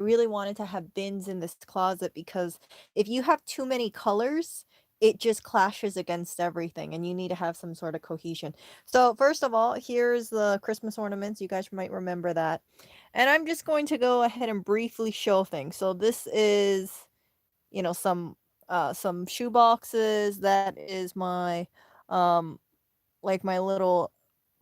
really wanted to have bins in this closet because if you have too many colors, it just clashes against everything and you need to have some sort of cohesion. So first of all, here's the Christmas ornaments. You guys might remember that. And I'm just going to go ahead and briefly show things. So this is, you know, some shoe boxes. That is my um like my little,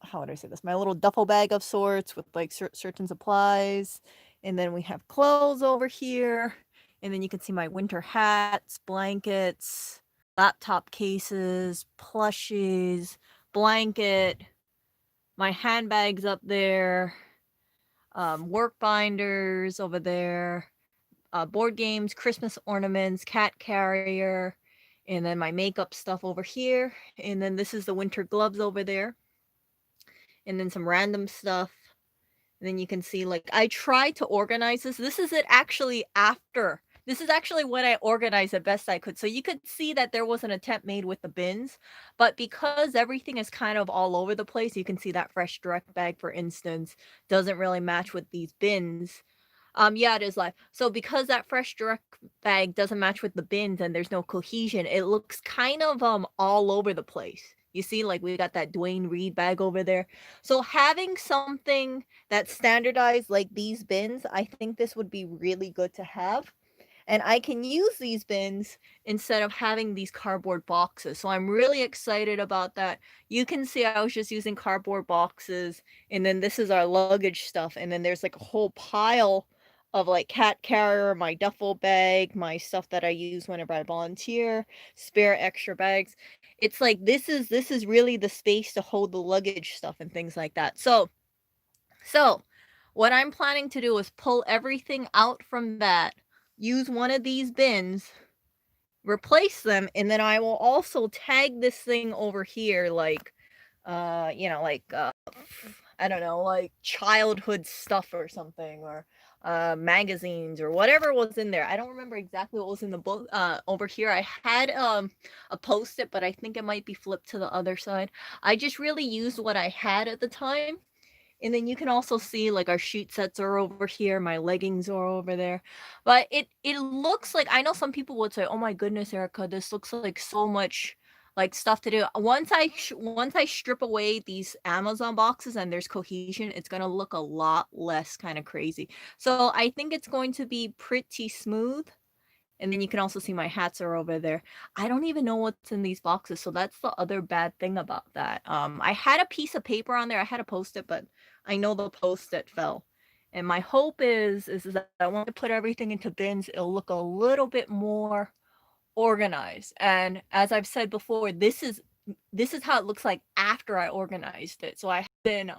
how would I say this? My little duffel bag of sorts with like certain supplies. And then we have clothes over here. And then you can see my winter hats, blankets, laptop cases, plushies, blanket, my handbags up there, work binders over there, board games, Christmas ornaments, cat carrier, and then my makeup stuff over here. And then this is the winter gloves over there. And then some random stuff. And then you can see, like, I tried to organize this. This is it actually after. This is actually what I organized the best I could. So you could see that there was an attempt made with the bins, but because everything is kind of all over the place, you can see that fresh direct bag, for instance, doesn't really match with these bins. Yeah, it is live. So because that fresh direct bag doesn't match with the bins and there's no cohesion, it looks kind of all over the place. You see, like we got that Dwayne Reed bag over there. So having something that's standardized like these bins, I think this would be really good to have. And I can use these bins instead of having these cardboard boxes. So I'm really excited about that. You can see I was just using cardboard boxes, and then this is our luggage stuff, and then there's like a whole pile of like cat carrier, my duffel bag, my stuff that I use whenever I volunteer, spare extra bags. It's like this is really the space to hold the luggage stuff and things like that. So what I'm planning to do is pull everything out from that, use one of these bins, replace them, and then I will also tag this thing over here like like I don't know, like childhood stuff or something, or magazines or whatever was in there. I don't remember exactly what was in the book over here. I had a post-it, but I think it might be flipped to the other side. I just really used what I had at the time. And then you can also see like our sheet sets are over here, my leggings are over there. But it looks like, I know some people would say, "Oh my goodness, Erica, this looks like so much like stuff to do." Once I strip away these Amazon boxes and there's cohesion, it's going to look a lot less kind of crazy. So I think it's going to be pretty smooth. And then you can also see my hats are over there. I don't even know what's in these boxes, so that's the other bad thing about that. I had a piece of paper on there. I had a Post-it, but I know the Post-it fell. And my hope is that I want to put everything into bins. It'll look a little bit more organized. And as I've said before, this is how it looks like after I organized it. So I have been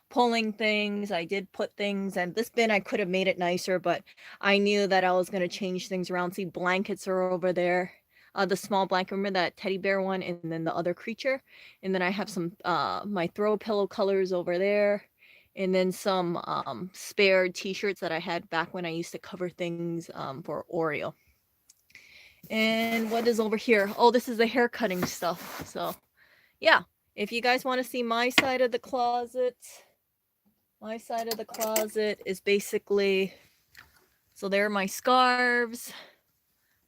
pulling things. I did put things, and this bin I could have made it nicer, but I knew that I was going to change things around. See, blankets are over there. The small blanket, remember that teddy bear one, and then the other creature. And then I have some my throw pillow colors over there. And then some spare t-shirts that I had back when I used to cover things for Oreo. And what is over here? Oh, this is the hair cutting stuff. So yeah, if you guys want to see my side of the closet, is basically, so there are my scarves.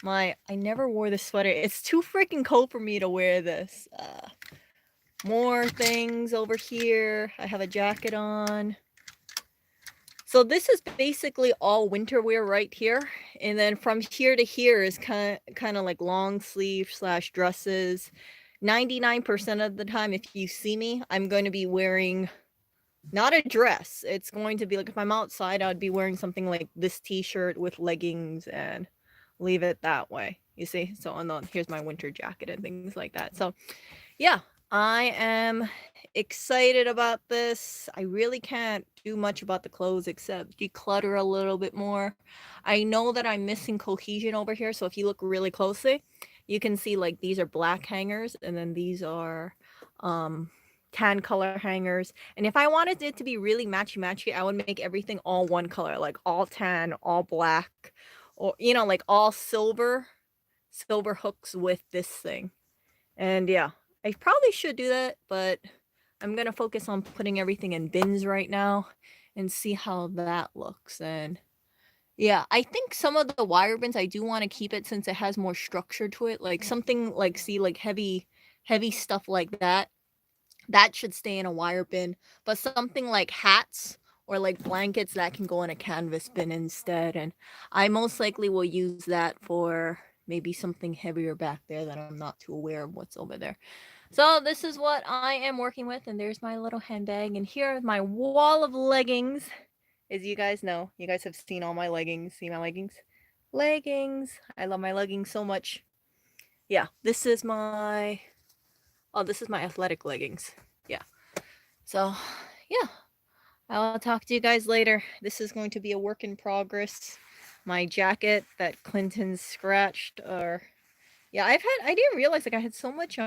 I never wore this sweater. It's too freaking cold for me to wear this. More things over here. I have a jacket on. So this is basically all winter wear right here. And then from here to here is kind of like long sleeve / dresses. 99% of the time, if you see me, I'm going to be wearing not a dress. It's going to be like, if I'm outside, I'd be wearing something like this t-shirt with leggings and leave it that way. You see? So, and then here's my winter jacket and things like that. So yeah, I am excited about this. I really can't do much about the clothes except declutter a little bit more. I know that I'm missing cohesion over here. So if you look really closely, you can see like these are black hangers, and then these are tan color hangers. And if I wanted it to be really matchy, I would make everything all one color, like all tan, all black, or like all silver hooks with this thing. And yeah, I probably should do that, but I'm gonna focus on putting everything in bins right now and see how that looks. And Yeah, I think some of the wire bins I do want to keep it since it has more structure to it. Like something like see like heavy stuff like that. That should stay in a wire bin. But something like hats or like blankets that can go in a canvas bin instead. And I most likely will use that for maybe something heavier back there that I'm not too aware of what's over there. So this is what I am working with, and there's my little handbag, and here is my wall of leggings. As you guys know, you guys have seen all my leggings. See my leggings? Leggings. I love my leggings so much. Yeah, this is my this is my athletic leggings. Yeah. So, yeah. I'll talk to you guys later. This is going to be a work in progress. My jacket that Clinton scratched or yeah, I didn't realize like I had so much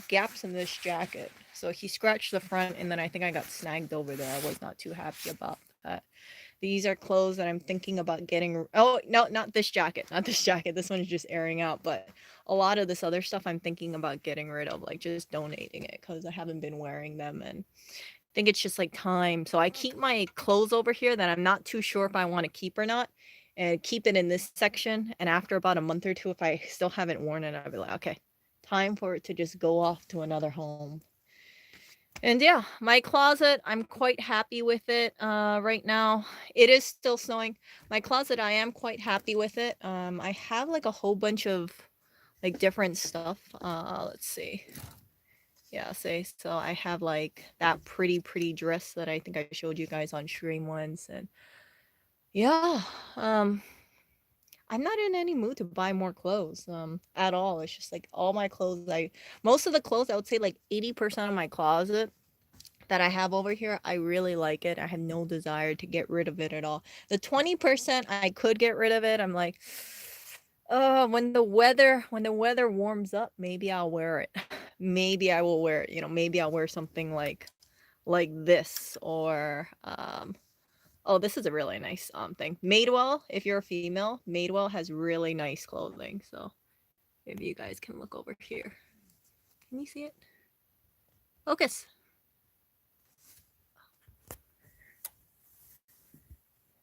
gaps in this jacket. So he scratched the front and then I think I got snagged over there. I was not too happy about that. These are clothes that I'm thinking about getting. Oh, no, not this jacket. Not this jacket. This one's just airing out. But a lot of this other stuff I'm thinking about getting rid of, like just donating it because I haven't been wearing them. And I think it's just like time. So I keep my clothes over here that I'm not too sure if I want to keep or not. And keep it in this section. And after about a month or two, if I still haven't worn it, I'll be like, okay, time for it to just go off to another home. And yeah, my closet, I'm quite happy with it right now. It is still snowing. My closet, I am quite happy with it. I have like a whole bunch of like different stuff. Let's see. Yeah, say so I have like that pretty dress that I think I showed you guys on stream once and yeah, I'm not in any mood to buy more clothes at all. It's just like all my clothes I most of the clothes I would say like 80% of my closet that I have over here, I really like it. I have no desire to get rid of it at all. The 20% I could get rid of it. I'm like, oh, when the weather warms up, maybe I'll wear it. Maybe I will wear it. Maybe I'll wear something like this or oh, this is a really nice thing. Madewell, if you're a female, Madewell has really nice clothing. So maybe you guys can look over here. Can you see it? Focus.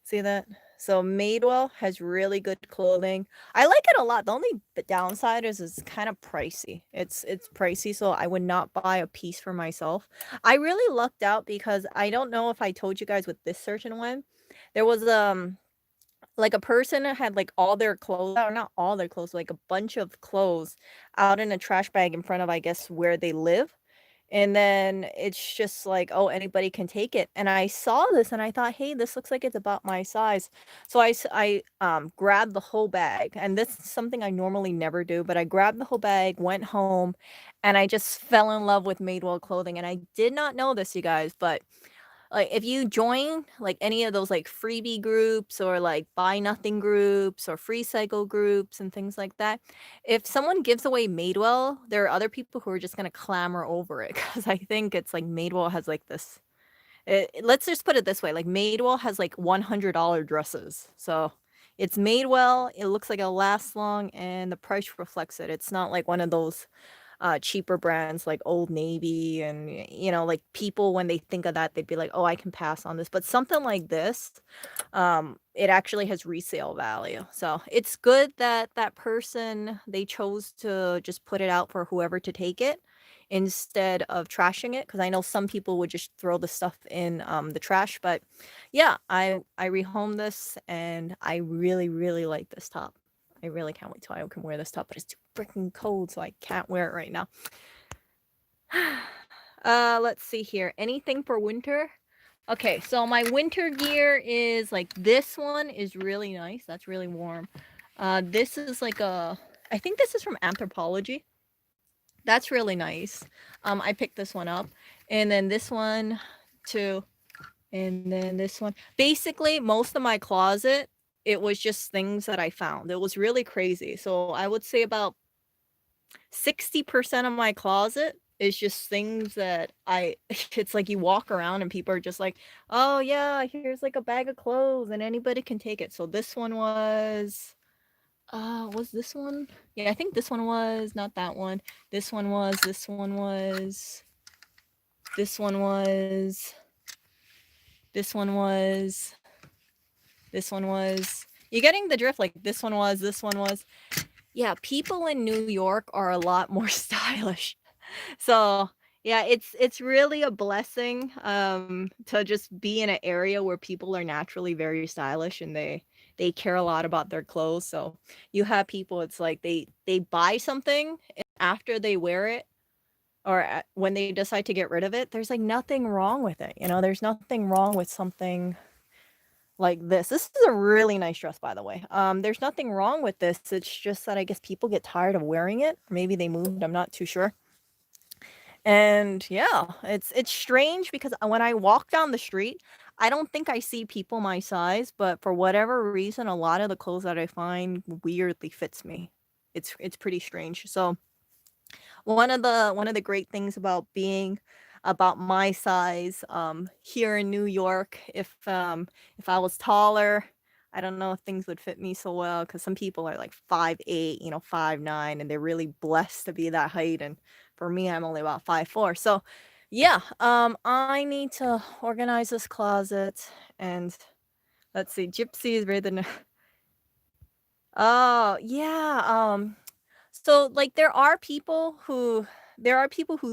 See that? So Madewell has really good clothing. I like it a lot. The only downside is it's kind of pricey. It's pricey, so I would not buy a piece for myself. I really lucked out because I don't know if I told you guys with this certain one. There was like a person that had like all their clothes, or not all their clothes, like a bunch of clothes out in a trash bag in front of I guess where they live. And then it's just like, "Oh, anybody can take it." And I saw this and I thought, "Hey, this looks like it's about my size." So I grabbed the whole bag, and this is something I normally never do, but I grabbed the whole bag, went home, and I just fell in love with Madewell clothing, and I did not know this, you guys, but like, if you join, like, any of those, like, freebie groups or, like, buy nothing groups or free cycle groups and things like that, if someone gives away Madewell, there are other people who are just gonna clamor over it because I think it's, like, Madewell has, like, this let's just put it this way, like, Madewell has, like, $100 dresses, so it's Madewell, it looks like it'll last long, and the price reflects it. It's not like one of those cheaper brands like Old Navy and like people when they think of that they'd be like, "Oh, I can pass on this." But something like this, it actually has resale value. So, it's good that that person they chose to just put it out for whoever to take it instead of trashing it because I know some people would just throw the stuff in the trash, but yeah, I rehomed this and I really like this top. I really can't wait till I can wear this top, but it's too freaking cold, so I can't wear it right now. Let's see here. Anything for winter? Okay, so my winter gear is like this one is really nice. That's really warm. This is like I think this is from Anthropology. That's really nice. I picked this one up. And then this one too. And then this one. Basically, most of my closet, it was just things that I found. It was really crazy. So I would say about 60% of my closet is just things that it's like you walk around and people are just like, "Oh yeah, here's like a bag of clothes and anybody can take it." So this one was this one? Yeah, I think this one was, not that one. This one was, this one was, this one was, this one was, this one was. You're getting the drift. Like this one was, this one was. Yeah, people in New York are a lot more stylish. So, yeah, it's really a blessing to just be in an area where people are naturally very stylish and they care a lot about their clothes. So, you have people it's like they buy something and after they wear it or when they decide to get rid of it, there's like nothing wrong with it. You know, there's nothing wrong with something like this. This is a really nice dress, by the way. There's nothing wrong with this. It's just that I guess people get tired of wearing it. Maybe they moved. I'm not too sure. And yeah, it's strange because when I walk down the street, I don't think I see people my size, but for whatever reason, a lot of the clothes that I find weirdly fits me. It's pretty strange. So one of the great things about being about my size here in New York, if I was taller, I don't know if things would fit me so well because some people are like 5'8", 5'9", and they're really blessed to be that height. And for me, I'm only about 5'4". So yeah, I need to organize this closet and let's see, Gypsy is written. Oh yeah, so, like, there are people who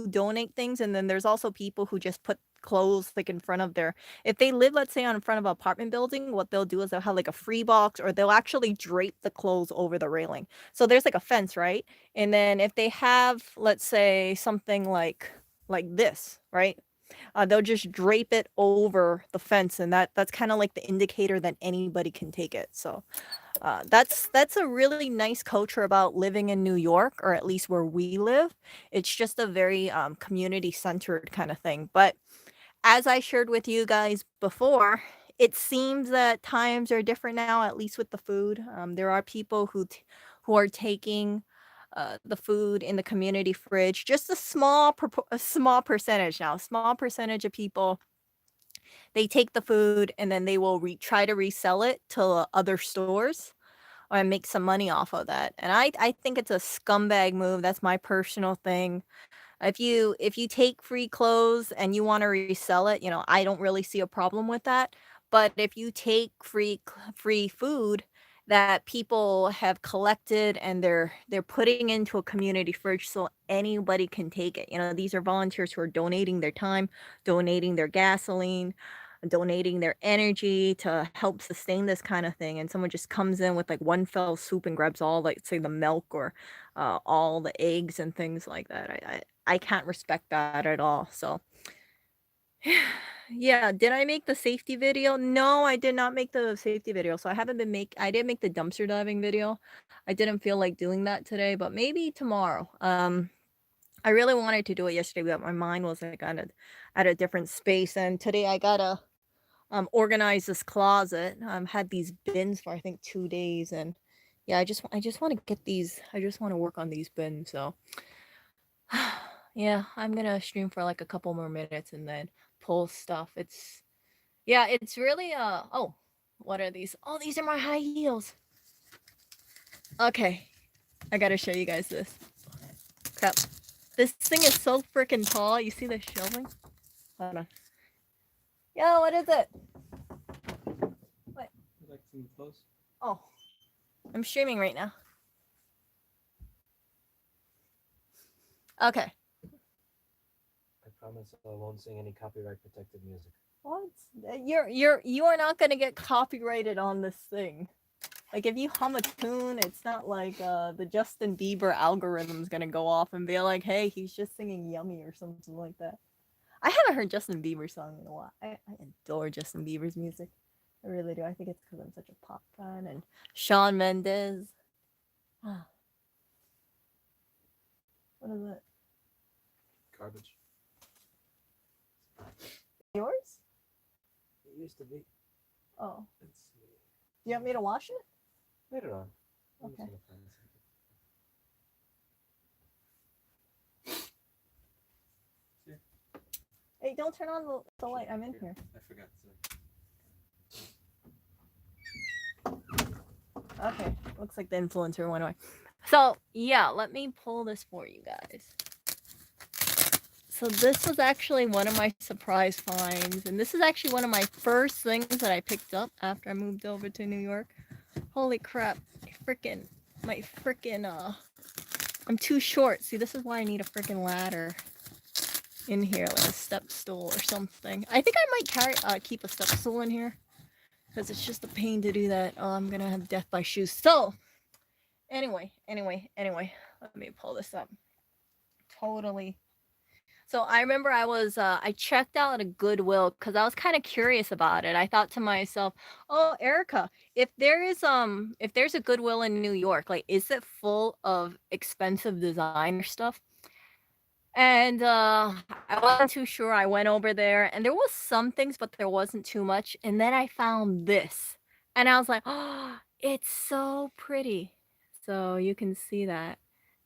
donate things, and then there's also people who just put clothes, like, in front of their if they live, let's say, on in front of an apartment building, what they'll do is they'll have, like, a free box, or they'll actually drape the clothes over the railing. So there's, like, a fence, right? And then if they have, let's say, something like this, right? They'll just drape it over the fence, and that's kinda like the indicator that anybody can take it. So that's a really nice culture about living in New York, or at least where we live. It's just a very community centered kind of thing. But as I shared with you guys before, it seems that times are different now, at least with the food. There are people who are taking the food in the community fridge. Just a small percentage now. A small percentage of people they take the food and then they will try to resell it to other stores or make some money off of that. And I think it's a scumbag move. That's my personal thing. If you take free clothes and you wanna resell it, I don't really see a problem with that. But if you take free food that people have collected and they're putting into a community fridge so anybody can take it. These are volunteers who are donating their time, donating their gasoline, donating their energy to help sustain this kind of thing, and someone just comes in with, like, one fell swoop and grabs all, like, say, the milk or, all the eggs and things like that. I can't respect that at all. So, yeah, did I make the safety video? No, I did not make the safety video. So I didn't make the dumpster diving video. I didn't feel like doing that today, but maybe tomorrow. I really wanted to do it yesterday, but my mind was like at a different space. And today I gotta organize this closet. Had these bins for I think 2 days, and yeah, I just want to get these. I just want to work on these bins. So yeah, I'm gonna stream for like a couple more minutes and then pull stuff. It's really oh, what are these? Oh, these are my high heels. Okay, I gotta show you guys this. Crap. This thing is so freaking tall. You see the shelving? Hold on. Yo, what is it? What? You like some clothes? Oh, I'm streaming right now. Okay. I promise I won't sing any copyright protected music. What? You are not gonna get copyrighted on this thing. Like if you hum a tune, it's not like the Justin Bieber algorithm's gonna go off and be like, "Hey, he's just singing Yummy" or something like that. I haven't heard Justin Bieber song in a while. I adore Justin Bieber's music. I really do. I think it's because I'm such a pop fan. And Shawn Mendes. What is it? Garbage. Yours? It used to be. Oh. It's You want me to wash it? later on. I'm Okay. just gonna find something. Hey, don't turn on the light. I'm in here. I forgot. Okay. Looks like the influencer went away. So, yeah, let me pull this for you guys. So this was actually one of my surprise finds, and this is actually one of my first things that I picked up after I moved over to New York. Holy crap. My freaking, I'm too short. See, this is why I need a freaking ladder in here, like a step stool or something. I think I might keep a step stool in here because it's just a pain to do that. Oh, I'm gonna have death by shoes. So, anyway, let me pull this up. Totally. So I remember I checked out a Goodwill because I was kind of curious about it. I thought to myself, "Oh, Erica, if there's a Goodwill in New York, like is it full of expensive designer stuff?" And I wasn't too sure. I went over there and there was some things, but there wasn't too much. And then I found this. And I was like, "Oh, it's so pretty." So you can see that.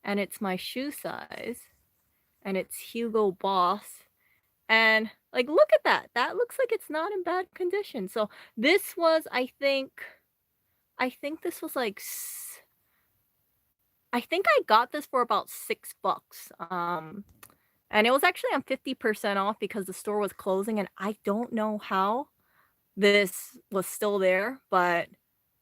And it's my shoe size and it's Hugo Boss. And like look at that. That looks like it's not in bad condition. So this was I think this was like I think I got this for about $6. And it was actually on 50% off because the store was closing and I don't know how this was still there, but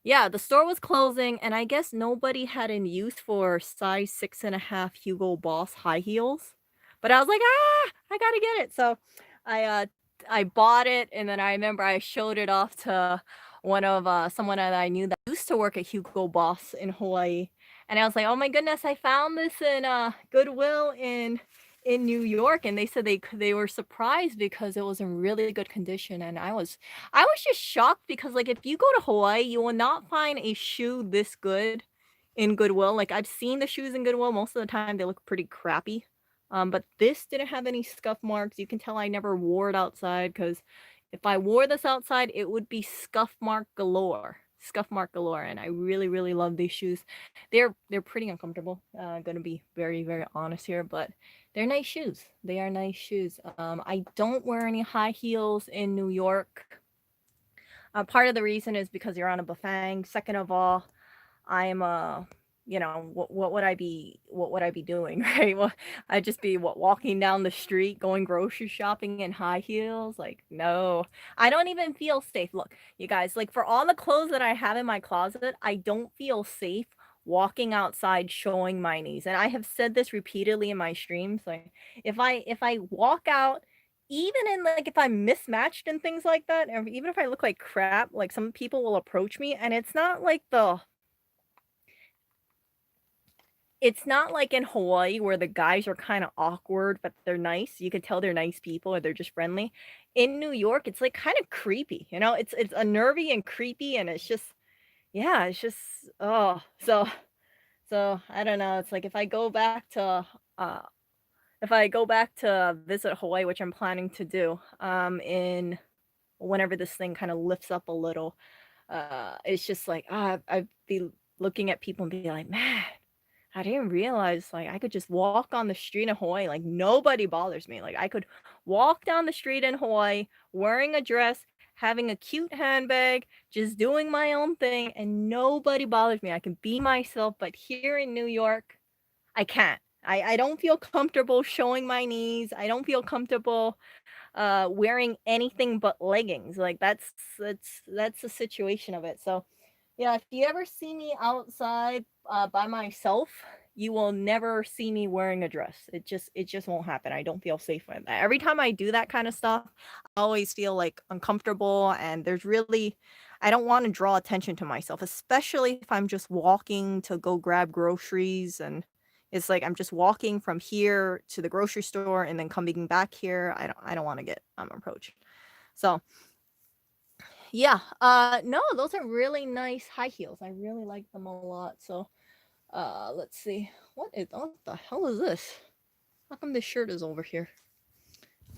yeah, the store was closing, and I guess nobody had in use for size 6.5 Hugo Boss high heels. But I was like, ah, I gotta get it. So I uh I bought it, and then I remember I showed it off to one of someone that I knew that used to work at Hugo Boss in Hawaii. And I was like, oh my goodness, I found this in Goodwill in New York, and they said they were surprised because it was in really good condition, and I was just shocked because, like, if you go to Hawaii, you will not find a shoe this good in Goodwill. Like, I've seen the shoes in Goodwill, most of the time they look pretty crappy. But this didn't have any scuff marks. You can tell I never wore it outside because if I wore this outside, it would be scuff mark galore. Scuff mark galore, and I really, really love these shoes. They're pretty uncomfortable. Gonna be very, very honest here, but they're nice shoes. They are nice shoes. I don't wear any high heels in New York. Part of the reason is because you're on a bafang. Second of all, I'm what would I be doing, right? Well, I'd just be walking down the street going grocery shopping in high heels. Like, no. I don't even feel safe. Look, you guys, like for all the clothes that I have in my closet, I don't feel safe walking outside showing my knees. And I have said this repeatedly in my streams. Like if I walk out even in like if I'm mismatched and things like that, or even if I look like crap, like some people will approach me and it's not like in Hawaii where the guys are kinda awkward, but they're nice. You could tell they're nice people or they're just friendly. In New York, it's, like, kinda creepy, you know? It's unnerving and creepy, and it's just yeah, it's just oh, so I don't know, it's like uh if I go back to visit Hawaii, which I'm planning to do, in whenever this thing kinda lifts up a little, it's just like, I'd be looking at people and be like, "Man, I didn't realize, like, I could just walk on the street in Hawaii, like, nobody bothers me, like, I could walk down the street in Hawaii wearing a dress, having a cute handbag, just doing my own thing, and nobody bothers me, I can be myself, but here in New York, I can't. I don't feel comfortable showing my knees, I don't feel comfortable, wearing anything but leggings, like, that's the situation of it, so yeah, if you ever see me outside, by myself, you will never see me wearing a dress. It just won't happen. I don't feel safe with that. Every time I do that kind of stuff, I always feel like uncomfortable and I don't want to draw attention to myself, especially if I'm just walking to go grab groceries and it's like I'm just walking from here to the grocery store and then coming back here. I don't want to get approached. So yeah, no, those are really nice high heels. I really like them a lot. So, let's see. What the hell is this? How come this shirt is over here?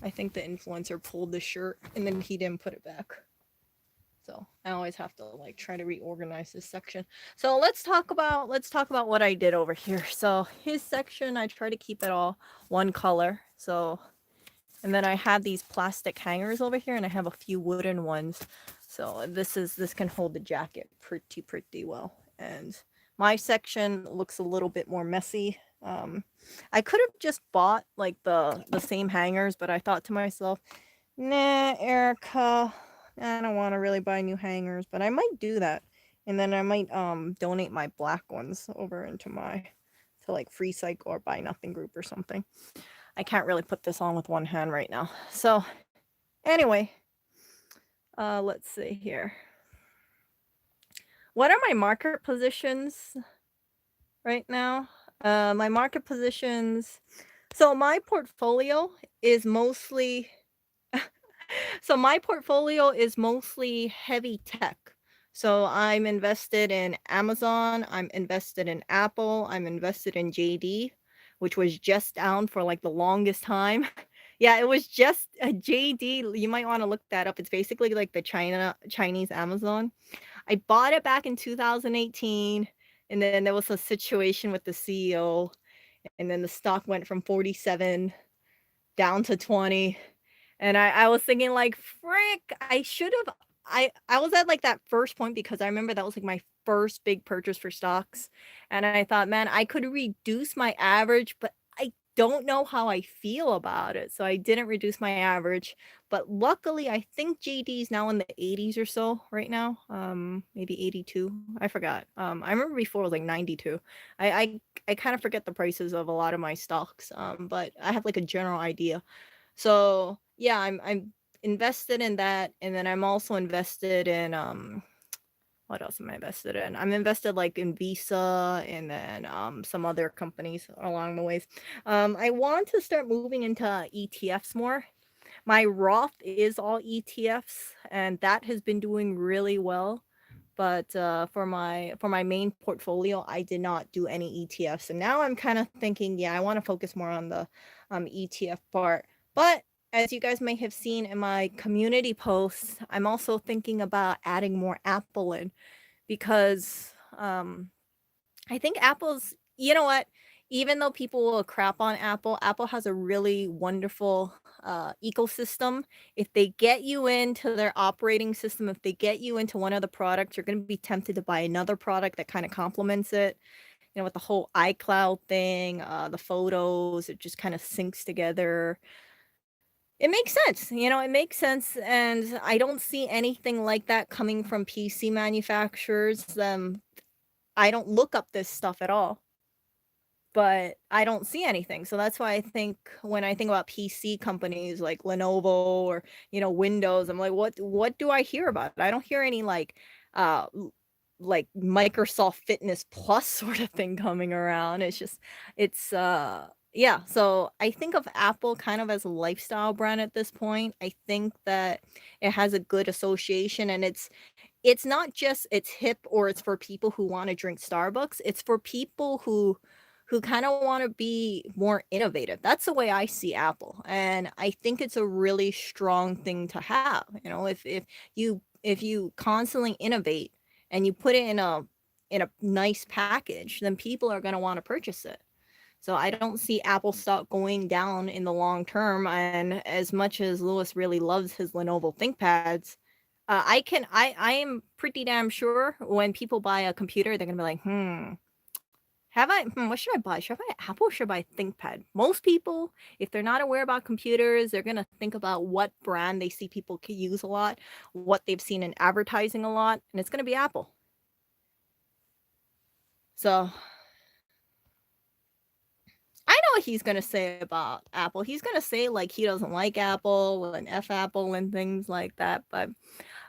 I think the influencer pulled the shirt and then he didn't put it back. So I always have to like try to reorganize this section. So let's talk about what I did over here. So his section, I try to keep it all one color. So and then I have these plastic hangers over here and I have a few wooden ones. So this can hold the jacket pretty well. And my section looks a little bit more messy. I could have just bought like the same hangers, but I thought to myself, nah, Erica, I don't want to really buy new hangers, but I might do that And then I might donate my black ones over into my to like Free Cycle or Buy Nothing group or something. I can't really put this on with one hand right now. So anyway, let's see here. What are my market positions right now? My market positions. So my portfolio is mostly so my portfolio is mostly heavy tech. So I'm invested in Amazon, I'm invested in Apple, I'm invested in JD, which was just down for like the longest time. Yeah, it was just a JD. You might want to look that up. It's basically like the Chinese Amazon. I bought it back in 2018, and then there was a situation with the CEO, and then the stock went from 47 down to 20. And I was thinking like, "Frick, I should have." I was at like that first point because I remember that was like my first big purchase for stocks, and I thought, "Man, I could reduce my average, but I don't know how I feel about it." So I didn't reduce my average, but luckily I think JD is now in the 80s or so right now. Maybe 82. I forgot. I remember before it was like 92. I kind of forget the prices of a lot of my stocks. But I have like a general idea. So, yeah, I'm invested in that, and then I'm also invested in, what else am I invested in? I'm invested, like, in Visa and then, some other companies along the ways. I want to start moving into ETFs more. My Roth is all ETFs, and that has been doing really well. But for my main portfolio, I did not do any ETFs, and now I'm kind of thinking, yeah, I want to focus more on the ETF part. But as you guys may have seen in my community posts, I'm also thinking about adding more Apple in because I think Apple's you know what? Even though people will crap on Apple, Apple has a really wonderful ecosystem. If they get you into their operating system, if they get you into one of the products, you're going to be tempted to buy another product that kind of complements it. You know, with the whole iCloud thing, the photos, it just kind of syncs together. It makes sense. It makes sense. And I don't see anything like that coming from PC manufacturers. I don't look up this stuff at all, but I don't see anything. So that's why I think when I think about PC companies like Lenovo or, Windows, I'm like, what do I hear about? I don't hear any like Microsoft Fitness Plus sort of thing coming around. It's yeah, so I think of Apple kind of as a lifestyle brand at this point. I think that it has a good association, and it's not just it's hip or it's for people who wanna drink Starbucks, it's for people who kinda wanna be more innovative. That's the way I see Apple, and I think it's a really strong thing to have. If you constantly innovate and you put it in a nice package, then people are gonna wanna purchase it. So I don't see Apple stock going down in the long term, and as much as Lewis really loves his Lenovo ThinkPads, I am pretty damn sure when people buy a computer, they're gonna be like, what should I buy? Should I buy Apple or should I buy ThinkPad? Most people, if they're not aware about computers, they're gonna think about what brand they see people use a lot, what they've seen in advertising a lot, and it's gonna be Apple. So I know what he's gonna say about Apple. He's gonna say like he doesn't like Apple and F Apple and things like that. But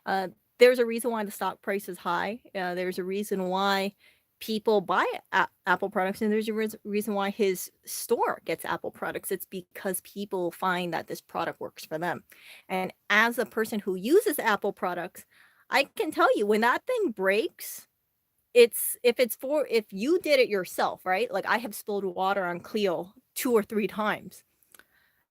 uh, there's a reason why the stock price is high. There's a reason why people buy Apple products, and there's a reason why his store gets Apple products. It's because people find that this product works for them. And as a person who uses Apple products, I can tell you when that thing breaks, if you did it yourself, right? Like I have spilled water on Cleo 2 or 3 times.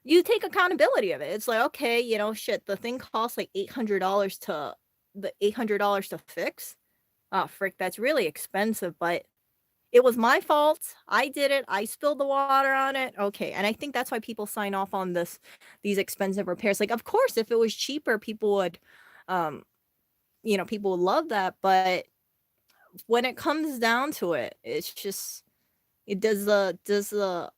You take accountability of it. It's like, okay, shit, the thing costs like $800 to fix. Oh, frick, that's really expensive, but it was my fault. I did it. I spilled the water on it. Okay, and I think that's why people sign off on these expensive repairs. Like, of course, if it was cheaper, um, people would love that, but when it comes down to it, it's just does the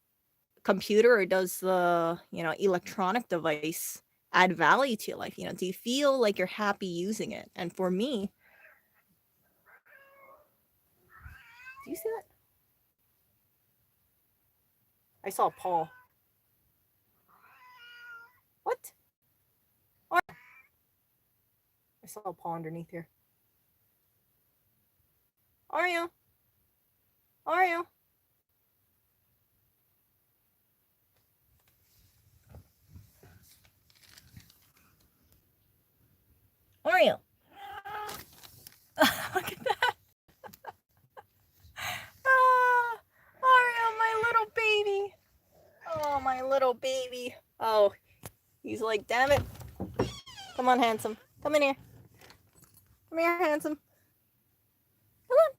computer or does the electronic device add value to your life? Do you feel like you're happy using it? And for me, Do you see that? I saw a paw. What? I saw a paw underneath here. Oreo. Oreo. Oreo. Look at that. Ah, Oreo, my little baby. Oh, my little baby. Oh, he's like, damn it. Come on, handsome. Come in here. Come here, handsome. Come on.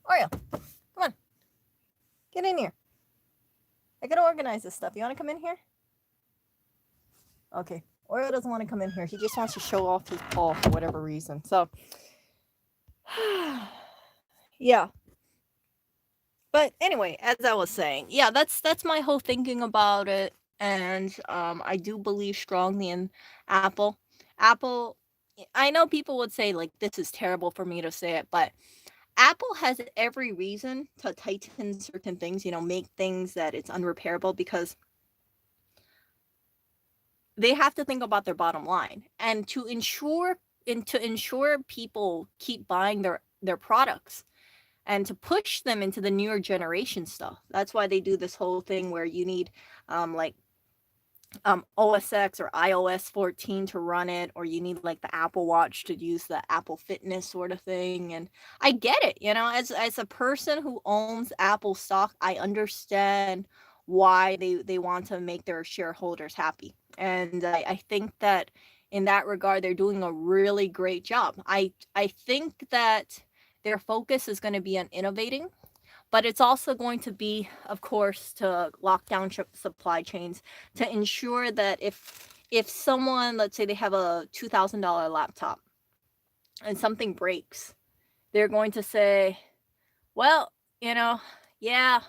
Oreo. Come on. Get in here. I gotta organize this stuff. You wanna come in here? Okay. Oreo doesn't want to come in here. He just wants to show off his paw for whatever reason. So, yeah. But anyway, as I was saying, yeah, that's my whole thinking about it. And I do believe strongly in Apple. Apple, I know people would say, like, this is terrible for me to say it, but Apple has every reason to tighten certain things, make things that it's unrepairable, because they have to think about their bottom line, and to ensure people keep buying their products, and to push them into the newer generation stuff. That's why they do this whole thing where you need like OS X or iOS 14 to run it, or you need like the Apple Watch to use the Apple Fitness sort of thing. And I get it, as a person who owns Apple stock, I understand why they want to make their shareholders happy. And I think that in that regard, they're doing a really great job. I think that their focus is going to be on innovating, but it's also going to be, of course, to lock down supply chains, to ensure that if someone, let's say they have a $2,000 laptop and something breaks, they're going to say, well, yeah,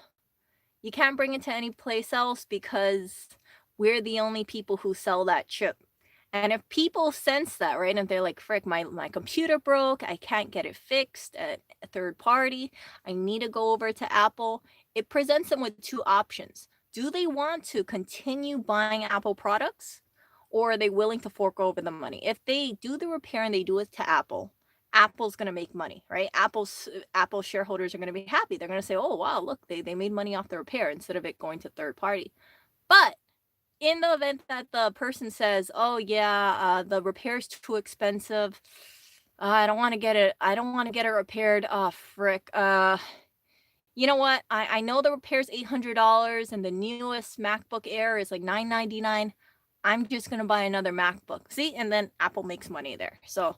you can't bring it to any place else because we're the only people who sell that chip. And if people sense that, right, and they're like, frick, my computer broke, I can't get it fixed at a third party, I need to go over to Apple, it presents them with two options. Do they want to continue buying Apple products, or are they willing to fork over the money? If they do the repair and they do it to Apple, Apple's going to make money, right? Apple shareholders are going to be happy. They're going to say, oh, wow, look, they made money off the repair instead of it going to third party. But in the event that the person says, oh yeah, the repair's too expensive, I don't want to get it repaired, oh frick, you know what, I know the repair's $800 and the newest MacBook Air is like $999, I'm just gonna buy another MacBook. See, and then Apple makes money there. So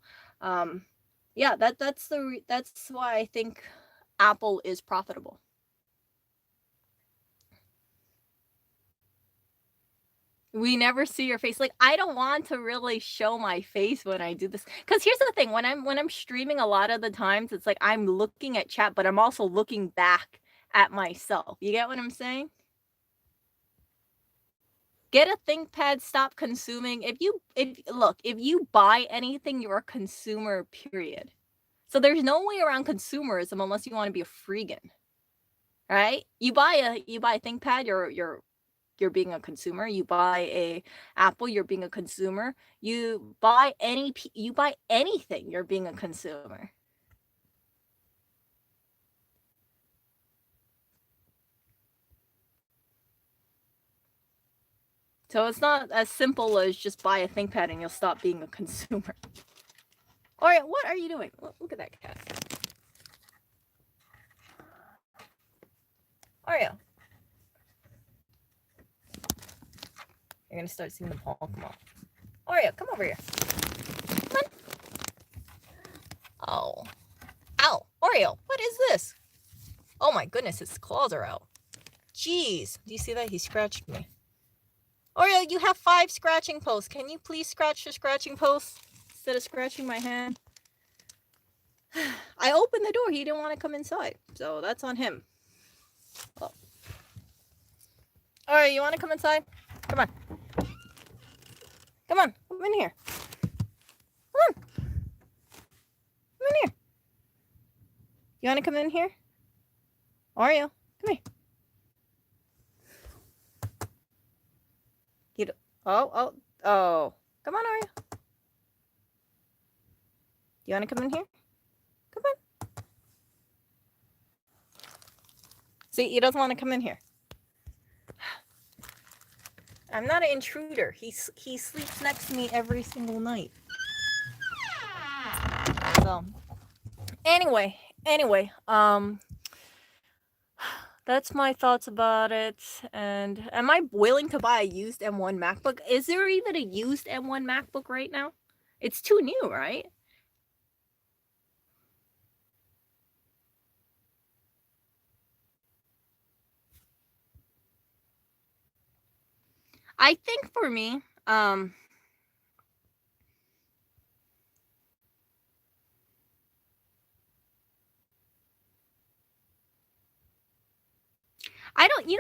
yeah, that's why I think Apple is profitable. We never see your face. Like, I don't want to really show my face when I do this. Because here's the thing, when I'm streaming, a lot of the times it's like I'm looking at chat, but I'm also looking back at myself. You get what I'm saying? Get a ThinkPad, stop consuming. If you buy anything, you're a consumer, period. So there's no way around consumerism unless you want to be a freegan. Right? You buy a ThinkPad, you're being a consumer. You buy a Apple, you're being a consumer. You buy anything, you're being a consumer. So it's not as simple as just buy a ThinkPad and you'll stop being a consumer. All right, what are you doing? Look at that cat. Oreo. You're gonna start seeing the paw come off. Oreo, come over here. Come on. Oh. Ow. Oreo, what is this? Oh my goodness, his claws are out. Jeez. Do you see that? He scratched me. Oreo, you have 5 scratching posts. Can you please scratch the scratching posts instead of scratching my hand? I opened the door. He didn't want to come inside. So that's on him. Oh. Alright, you want to come inside? Come on. Come on. Come in here. Come on. Come in here. You want to come in here? Oreo, come here. You oh. Come on, Oreo. You want to come in here? Come on. See, he doesn't want to come in here. I'm not an intruder. He sleeps next to me every single night. So, anyway, that's my thoughts about it. And am I willing to buy a used M1 MacBook? Is there even a used M1 MacBook right now? It's too new, right? I think for me, you know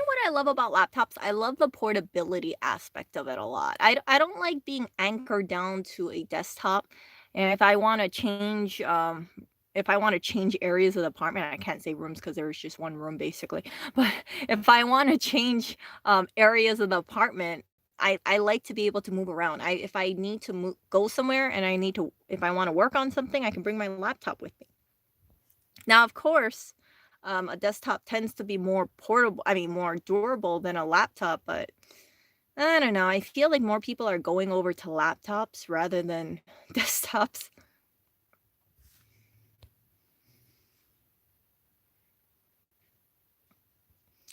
what I love about laptops? I love the portability aspect of it a lot. I don't like being anchored down to a desktop. And if I want to change, areas of the apartment, I can't say rooms because there's just one room basically. But if I want to change areas of the apartment, I like to be able to move around. If I need to go somewhere and if I want to work on something, I can bring my laptop with me. Now, of course, a desktop tends to be more portable, more durable than a laptop, but I don't know. I feel like more people are going over to laptops rather than desktops.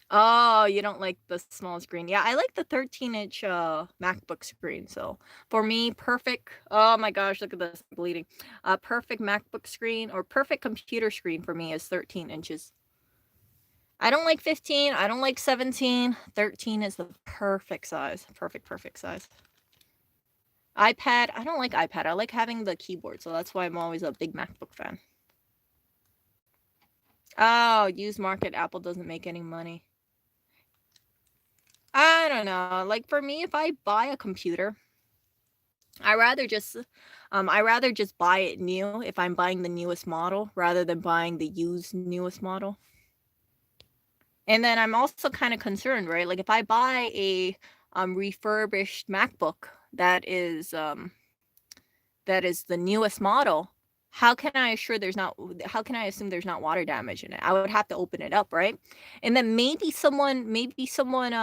Oh, you don't like the small screen. Yeah, I like the 13-inch MacBook screen. So for me, perfect. Oh my gosh, look at this bleeding. Perfect MacBook screen or perfect computer screen for me is 13 inches. I don't like 15. I don't like 17. 13 is the perfect size. Perfect size. iPad. I don't like iPad. I like having the keyboard. So that's why I'm always a big MacBook fan. Oh, used market. Apple doesn't make any money. I don't know. Like for me, if I buy a computer, I rather just buy it new if I'm buying the newest model rather than buying the used newest model. And then I'm also kind of concerned, right? Like if I buy a refurbished MacBook that is the newest model, how can I assume there's not water damage in it? I would have to open it up, right? And then maybe someone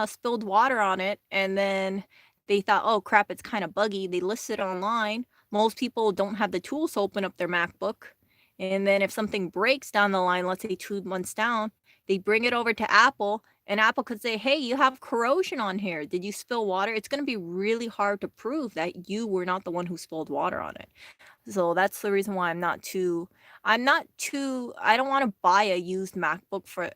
spilled water on it and then they thought, oh crap, it's kind of buggy. They listed it online. Most people don't have the tools to open up their MacBook. And then if something breaks down the line, let's say 2 months down, they bring it over to Apple and Apple could say, hey, you have corrosion on here. Did you spill water? It's going to be really hard to prove that you were not the one who spilled water on it. So that's the reason why I don't want to buy a used MacBook for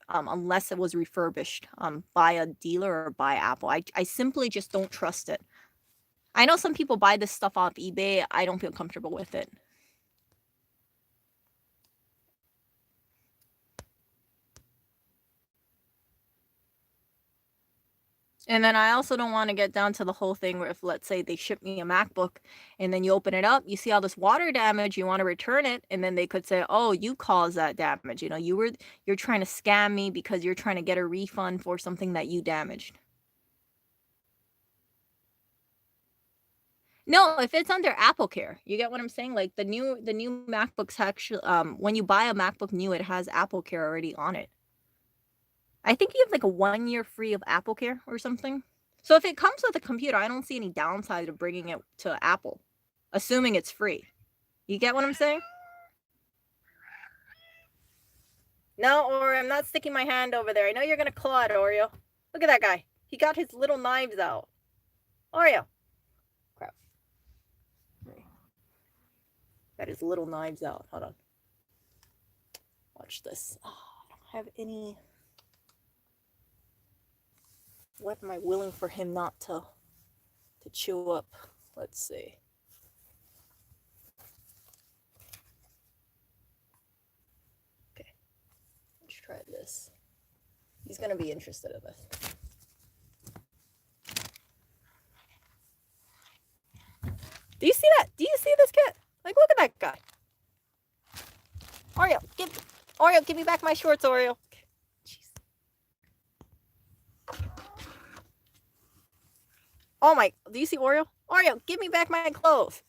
unless it was refurbished by a dealer or by Apple. I simply just don't trust it. I know some people buy this stuff off eBay. I don't feel comfortable with it. And then I also don't want to get down to the whole thing where if, let's say, they ship me a MacBook and then you open it up, you see all this water damage, you want to return it, and then they could say, oh, you caused that damage. You know, you're trying to scam me because you're trying to get a refund for something that you damaged. No, if it's under Apple Care, you get what I'm saying? Like the new MacBooks actually, when you buy a MacBook new, it has Apple Care already on it. I think you have like a 1 year free of Apple Care or something. So if it comes with a computer, I don't see any downside of bringing it to Apple, assuming it's free. You get what I'm saying? No, Oreo, I'm not sticking my hand over there. I know you're gonna claw it, Oreo. Look at that guy. He got his little knives out. Oreo. Crap. Got his little knives out. Hold on. Watch this. Oh, I don't have any. What am I willing for him not to chew up? Let's see. Okay, let's try this. He's gonna be interested in this. Do you see that? Do you see this cat? Like, look at that guy. Oreo, give. Oreo, give me back my shorts, Oreo. Jeez. Oh my, do you see Oreo? Oreo, give me back my clothes.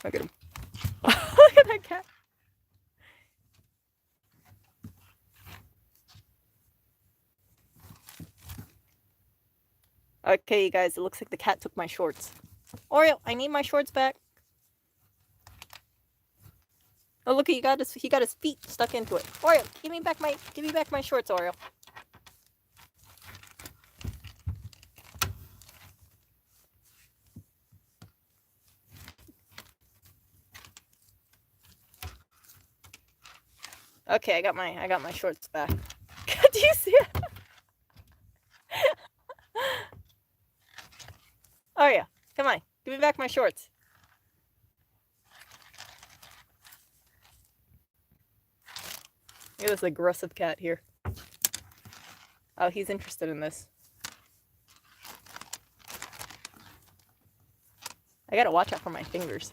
Look at him. Look at that cat. Okay, you guys, it looks like the cat took my shorts. Oreo, I need my shorts back. Oh, look, he got his feet stuck into it. Oreo, give me back my shorts, Oreo. Okay, I got my shorts back. Do you see it? Oreo, come on, give me back my shorts. Look at this aggressive cat here. Oh, he's interested in this. I gotta watch out for my fingers.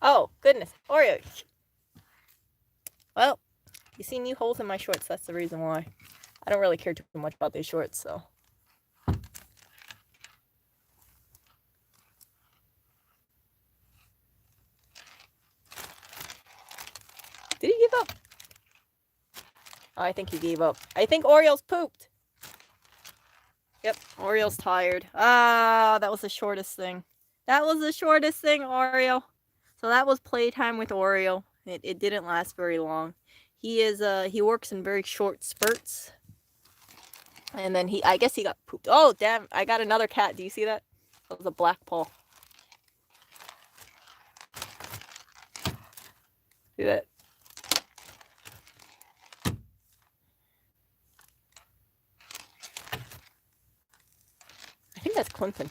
Oh, goodness. Oreo. Well, you see new holes in my shorts. That's the reason why. I don't really care too much about these shorts, so. Did he give up? Oh, I think he gave up. I think Oreo's pooped. Yep, Oreo's tired. Ah, that was the shortest thing. That was the shortest thing, Oreo. So that was playtime with Oreo. It didn't last very long. He works in very short spurts. And then I guess he got pooped. Oh, damn, I got another cat. Do you see that? That was a black paw. See that? I think that's Clinton.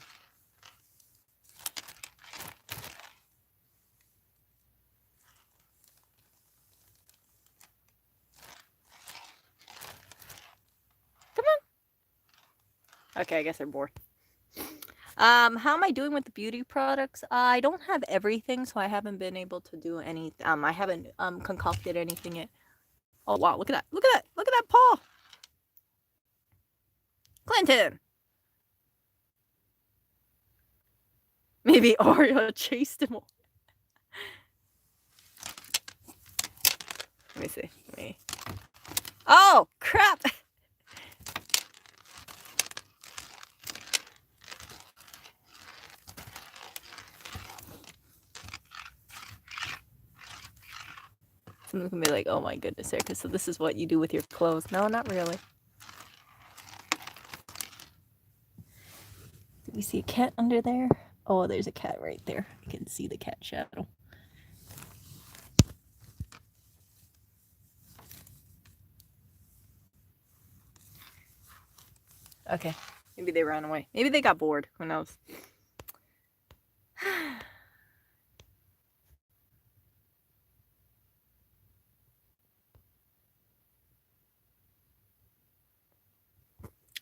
Come on. Okay, I guess they're bored. How am I doing with the beauty products? I don't have everything, so I haven't been able to do any. I haven't concocted anything yet. Oh wow! Look at that! Look at that! Look at that paw! Clinton. Maybe Oreo chased him. Let me see. Oh crap! Someone's gonna be like, "Oh my goodness, Erica! So this is what you do with your clothes?" No, not really. Did we see a cat under there? Oh, there's a cat right there. I can see the cat shadow. Okay. Maybe they ran away. Maybe they got bored. Who knows?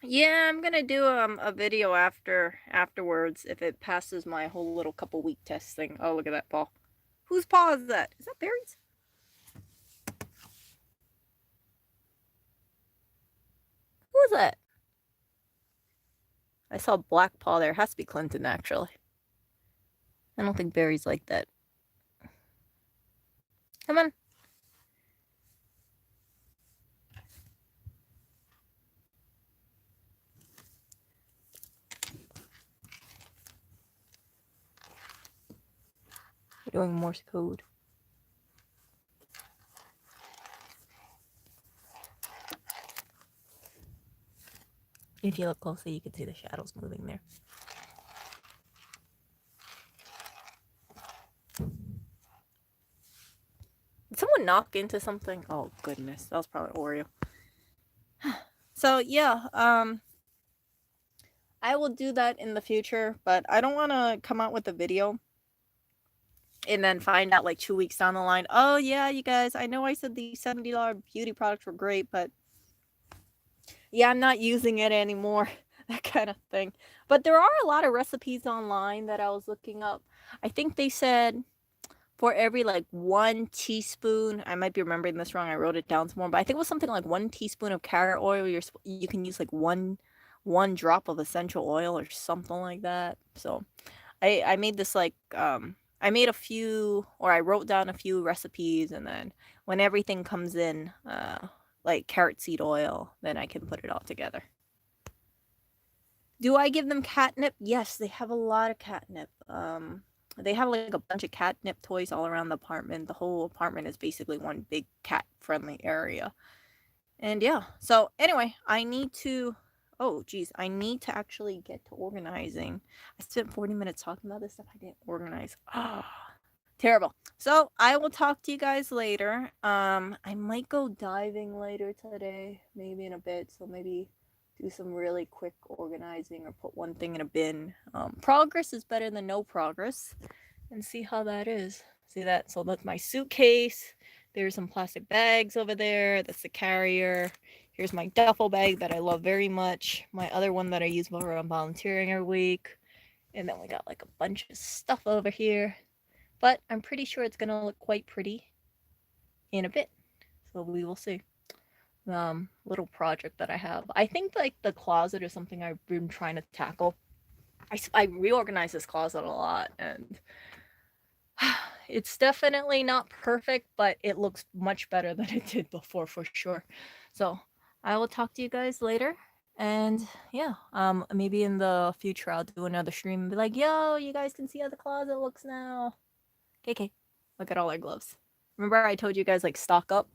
Yeah, I'm gonna do a video afterwards if it passes my whole little couple week test thing. Oh, look at that paw. Whose paw is that? Is that Barry's? Who is that? I saw a black paw there. It has to be Clinton, actually. I don't think Barry's like that. Come on. We're doing Morse code. If you look closely, you can see the shadows moving there. Did someone knock into something? Oh goodness, that was probably Oreo. So yeah, I will do that in the future, but I don't want to come out with a video and then find out like 2 weeks down the line, oh yeah, you guys, I know I said these $70 beauty products were great, but Yeah, I'm not using it anymore. That kind of thing. But there are a lot of recipes online that I was looking up. I think they said for every like 1 teaspoon, I might be remembering this wrong. I wrote it down somewhere, but I think it was something like 1 teaspoon of carrot oil. You can use like one drop of essential oil or something like that. So I made this like I made a few or I wrote down a few recipes, and then when everything comes in, like carrot seed oil, then I can put it all together. Do I give them catnip? Yes, they have a lot of catnip. They have like a bunch of catnip toys all around the apartment. The whole apartment is basically one big cat friendly area. And yeah, so anyway, I need to. Oh, geez, I need to actually get to organizing. I spent 40 minutes talking about this stuff I didn't organize. Ah, terrible. So I will talk to you guys later. I might go diving later today, maybe in a bit. So maybe do some really quick organizing or put one thing in a bin. Progress is better than no progress, and see how that is. See that? So that's my suitcase. There's some plastic bags over there. That's the carrier. Here's my duffel bag that I love very much. My other one that I use while I'm volunteering every week. And then we got like a bunch of stuff over here. But I'm pretty sure it's gonna look quite pretty in a bit. So we will see. Little project that I have. I think like the closet is something I've been trying to tackle. I reorganize this closet a lot, and it's definitely not perfect, but it looks much better than it did before for sure. So I will talk to you guys later. And yeah, maybe in the future I'll do another stream and be like, yo, you guys can see how the closet looks now. KK, look at all our gloves. Remember I told you guys like stock up?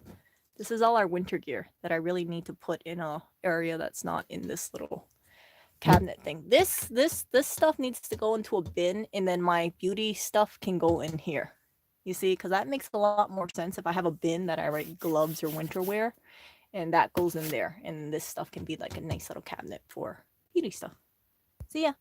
This is all our winter gear that I really need to put in a area that's not in this little cabinet thing. This stuff needs to go into a bin, and then my beauty stuff can go in here. You see, because that makes a lot more sense if I have a bin that I write gloves or winter wear, and that goes in there, and this stuff can be like a nice little cabinet for beauty stuff. See ya.